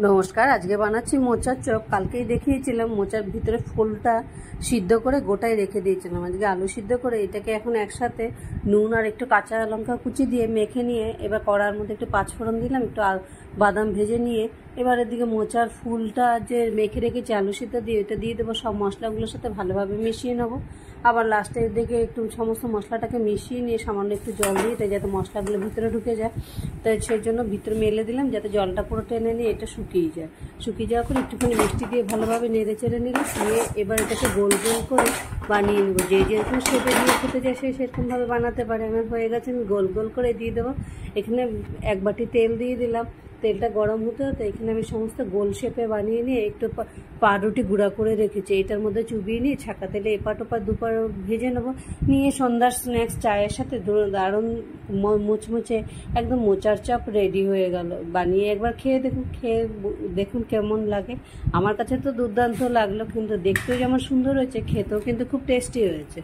নমস্কার। আজকে বানাচ্ছি মোচার চপ। কালকেই দেখিয়েছিলাম মোচার ভিতরে ফুলটা সিদ্ধ করে গোটায় রেখে দিয়েছিলাম। আজকে আলু সিদ্ধ করে এটাকে এখন একসাথে নুন আর একটু কাঁচা লঙ্কা কুচি দিয়ে মেখে নিয়ে এবার কড়ার মধ্যে একটু পাঁচফোড়ন দিলাম, একটু বাদাম ভেজে নিয়ে এবার এদিকে মোচার ফুলটা যে মেখে রেখেছি আলু সিদ্ধ দিয়ে এটা দিয়ে দেবো। সব মশলাগুলোর সাথে ভালোভাবে মিশিয়ে নেবো। আবার লাস্টের দিকে একটু সমস্ত মশলাটাকে মিশিয়ে নিয়ে সামান্য একটু জল দিয়ে তাই যাতে মশলাগুলো ভিতরে ঢুকে যায়, তাই সেই জন্য ভিতরে মেলে দিলাম যাতে জলটা পুরো টেনে নিয়ে এটা শুকিয়ে যায়। শুকিয়ে যাওয়ার পর একটুখানি মিষ্টি দিয়ে ভালোভাবে নেড়ে চেড়ে নিলাম, নিয়ে এবার এটাকে গোল গোল করে বানিয়ে নেবো। যে যেরকম শেপে দিয়ে খেতে যায় সে সেরকমভাবে বানাতে পারে। আমার হয়ে গেছে, আমি গোল গোল করে দিয়ে দেবো। এখানে এক বাটি তেল দিয়ে দিলাম। তেলটা গরম হতে হতে এখানে আমি সমস্ত গোল শেপে বানিয়ে নিয়ে একটু পাউরুটি গুঁড়া করে রেখেছি, এটার মধ্যে চুবিয়ে নিয়ে ছাকা তেলে এপাট ওপাট দুপার ভেজে নেবো। নিয়ে সন্ধ্যার স্ন্যাক্স চায়ের সাথে দারুণ মুচমুচে একদম মোচার চপ রেডি হয়ে গেল। বানিয়ে একবার খেয়ে দেখুন কেমন লাগে। আমার কাছে তো দুর্দান্ত লাগলো, কিন্তু দেখতেও যেমন সুন্দর হয়েছে, খেতেও কিন্তু খুব টেস্টি হয়েছে।